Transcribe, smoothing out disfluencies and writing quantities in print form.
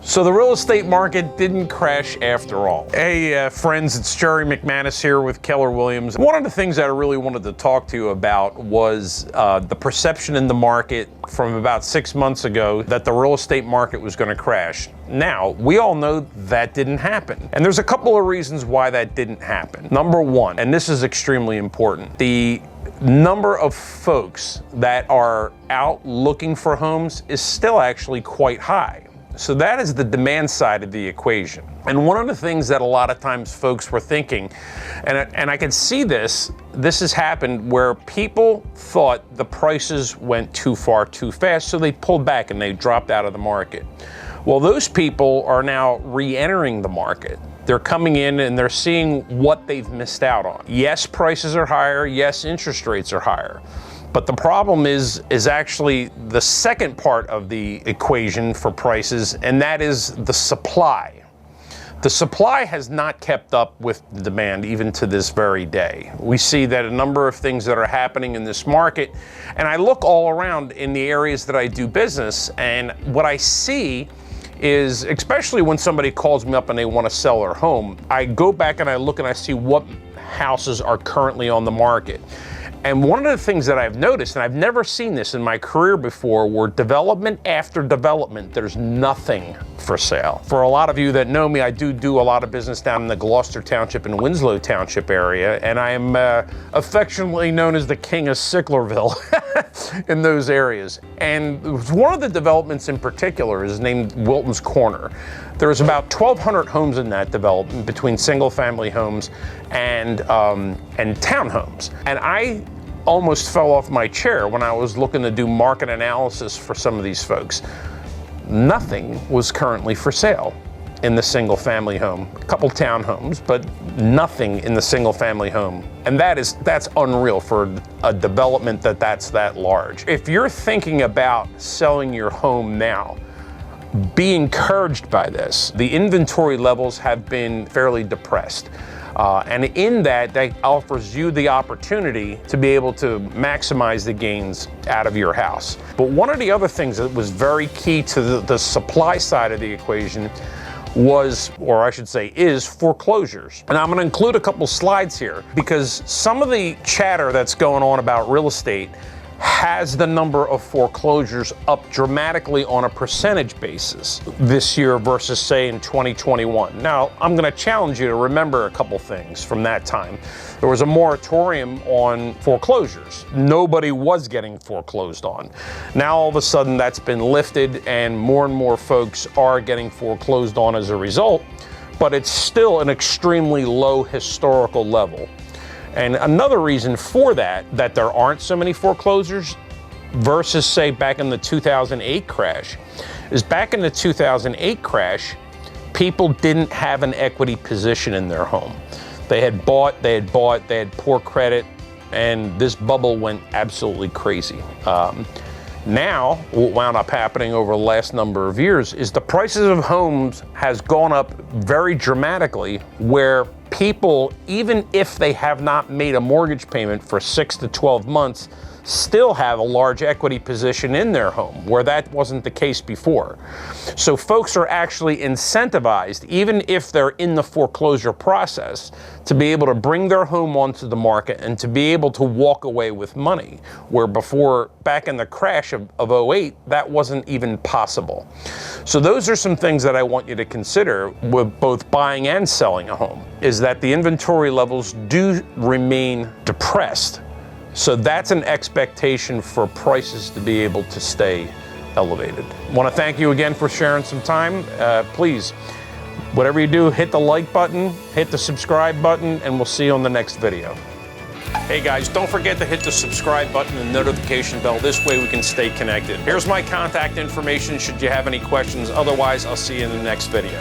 So the real estate market didn't crash after all. Hey friends, it's Jerry McManus here with Keller Williams. One of the things that I really wanted to talk to you about was the perception in the market from about 6 months ago that the real estate market was going to crash. Now, we all know that didn't happen. And there's a couple of reasons why that didn't happen. Number one, and this is extremely important, the number of folks that are out looking for homes is still actually quite high. So that is the demand side of the equation. And one of the things that a lot of times folks were thinking, and I can see this has happened where people thought the prices went too far too fast, so they pulled back and they dropped out of the market. Well, those people are now re-entering the market. They're coming in and they're seeing what they've missed out on. Yes, prices are higher. Yes, interest rates are higher. But the problem is actually the second part of the equation for prices, and that is the supply. The supply has not kept up with the demand even to this very day. We see that a number of things that are happening in this market, and I look all around in the areas that I do business, and what I see is, especially when somebody calls me up and they want to sell their home, I go back and I look and I see what houses are currently on the market. And one of the things that I've noticed, and I've never seen this in my career before, where development after development, there's nothing for sale. For a lot of you that know me, I do a lot of business down in the Gloucester Township and Winslow Township area, and I am affectionately known as the king of Sicklerville in those areas. And one of the developments in particular is named Wilton's Corner. There's about 1,200 homes in that development between single-family homes and townhomes. And I almost fell off my chair when I was looking to do market analysis for some of these folks. Nothing was currently for sale in the single-family home. A couple townhomes, but nothing in the single-family home. And that's unreal for a development that's that large. If you're thinking about selling your home now, be encouraged by this. The inventory levels have been fairly depressed. And in that offers you the opportunity to be able to maximize the gains out of your house. But one of the other things that was very key to the supply side of the equation was, or I should say is, foreclosures. And I'm going to include a couple slides here because some of the chatter that's going on about real estate has the number of foreclosures up dramatically on a percentage basis this year versus, say, in 2021. Now, I'm going to challenge you to remember a couple things from that time. There was a moratorium on foreclosures. Nobody was getting foreclosed on. Now, all of a sudden, that's been lifted, and more folks are getting foreclosed on as a result, but it's still an extremely low historical level. And another reason for that there aren't so many foreclosures versus, say, back in the 2008 crash, is back in the 2008 crash, people didn't have an equity position in their home. They had poor credit, and this bubble went absolutely crazy. Now, what wound up happening over the last number of years is the prices of homes has gone up very dramatically, where people, even if they have not made a mortgage payment for 6 to 12 months, still have a large equity position in their home, where that wasn't the case before. So folks are actually incentivized, even if they're in the foreclosure process, to be able to bring their home onto the market and to be able to walk away with money, where before, back in the crash of 08, that wasn't even possible. So those are some things that I want you to consider with both buying and selling a home, is that the inventory levels do remain depressed. So that's an expectation for prices to be able to stay elevated. I want to thank you again for sharing some time. Please, whatever you do, hit the like button, hit the subscribe button, and we'll see you on the next video. Hey guys, don't forget to hit the subscribe button and notification bell. This way we can stay connected. Here's my contact information should you have any questions. Otherwise, I'll see you in the next video.